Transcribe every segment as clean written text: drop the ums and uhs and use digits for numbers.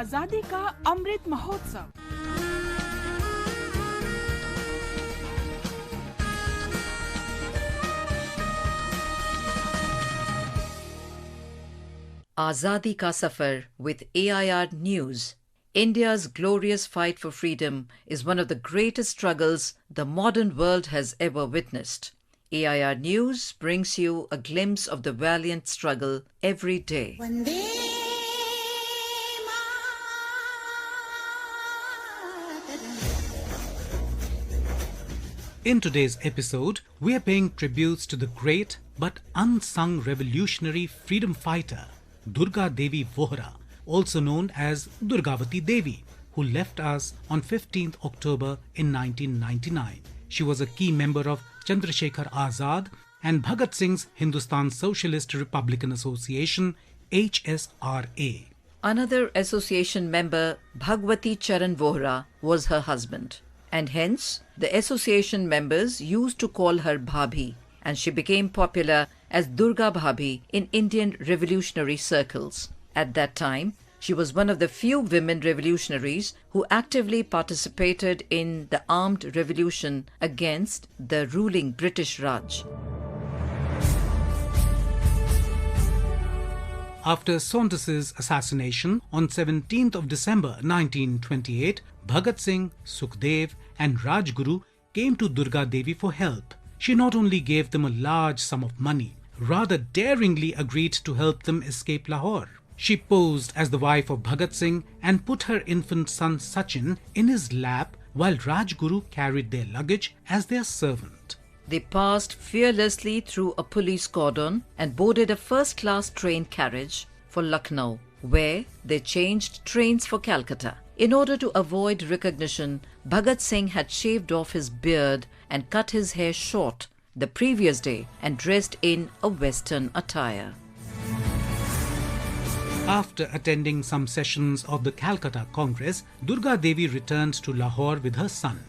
आजादी का Amrit Mahotsav. Azadi Ka Safar with AIR News. India's glorious fight for freedom is one of the greatest struggles the modern world has ever witnessed. AIR News brings you a glimpse of the valiant struggle every day. In today's episode, we are paying tributes to the great but unsung revolutionary freedom fighter, Durga Devi Vohra, also known as Durgawati Devi, who left us on 15th October in 1999. She was a key member of Chandrasekhar Azad and Bhagat Singh's Hindustan Socialist Republican Association, HSRA. Another association member, Bhagwati Charan Vohra, was her husband, and hence the association members used to call her Bhabhi, and she became popular as Durga Bhabhi in Indian revolutionary circles. At that time, she was one of the few women revolutionaries who actively participated in the armed revolution against the ruling British Raj. After Saunders's assassination on 17th of December 1928, Bhagat Singh, Sukhdev and Rajguru came to Durga Devi for help. She not only gave them a large sum of money, rather daringly agreed to help them escape Lahore. She posed as the wife of Bhagat Singh and put her infant son Sachin in his lap while Rajguru carried their luggage as their servant. They passed fearlessly through a police cordon and boarded a first-class train carriage for Lucknow, where they changed trains for Calcutta. In order to avoid recognition, Bhagat Singh had shaved off his beard and cut his hair short the previous day and dressed in a Western attire. After attending some sessions of the Calcutta Congress, Durga Devi returned to Lahore with her son.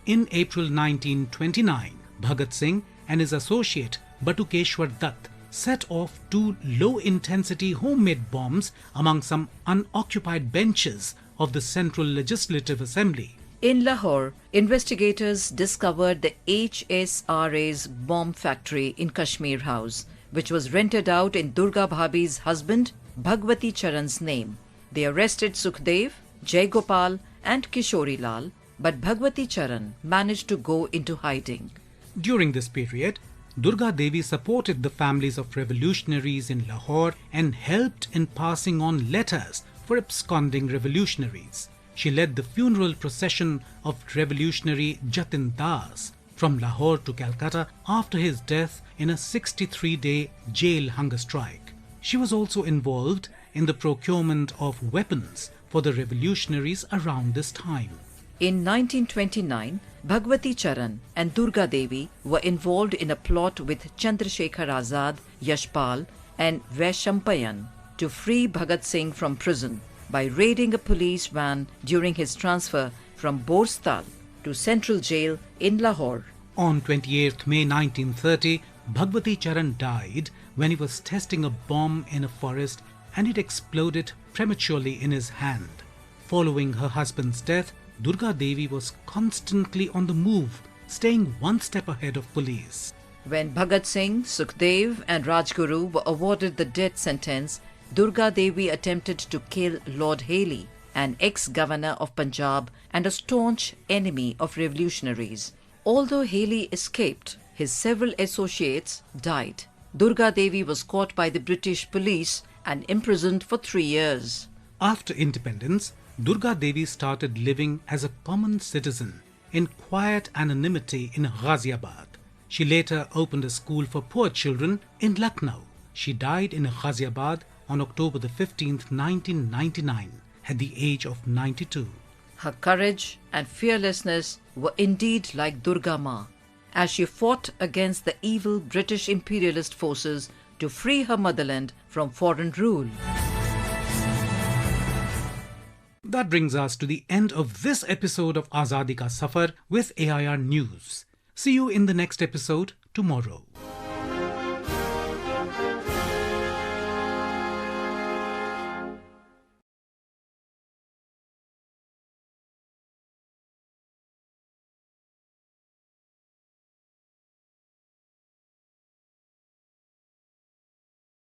In April 1929, Bhagat Singh and his associate Batukeshwar Dutt set off two low-intensity homemade bombs among some unoccupied benches of the Central Legislative Assembly. In Lahore, investigators discovered the HSRA's bomb factory in Kashmir House, which was rented out in Durga Bhabhi's husband Bhagwati Charan's name. They arrested Sukhdev, Jai Gopal and Kishori Lal, but Bhagwati Charan managed to go into hiding. During this period, Durga Devi supported the families of revolutionaries in Lahore and helped in passing on letters for absconding revolutionaries. She led the funeral procession of revolutionary Jatin Das from Lahore to Calcutta after his death in a 63-day jail hunger strike. She was also involved in the procurement of weapons for the revolutionaries around this time. In 1929, Bhagwati Charan and Durga Devi were involved in a plot with Chandrasekhar Azad, Yashpal and Vaishampayan to free Bhagat Singh from prison by raiding a police van during his transfer from Borstal to Central Jail in Lahore. On 28th May 1930, Bhagwati Charan died when he was testing a bomb in a forest and it exploded prematurely in his hand. Following her husband's death, Durga Devi was constantly on the move, staying one step ahead of police. When Bhagat Singh, Sukhdev and Rajguru were awarded the death sentence, Durga Devi attempted to kill Lord Haley, an ex-governor of Punjab and a staunch enemy of revolutionaries. Although Haley escaped, his several associates died. Durga Devi was caught by the British police and imprisoned for 3 years. After independence, Durga Devi started living as a common citizen in quiet anonymity in Ghaziabad. She later opened a school for poor children in Lucknow. She died in Ghaziabad on October the 15th, 1999, at the age of 92. Her courage and fearlessness were indeed like Durga Ma, as she fought against the evil British imperialist forces to free her motherland from foreign rule. That brings us to the end of this episode of Azadi Ka Safar with AIR News. See you in the next episode tomorrow.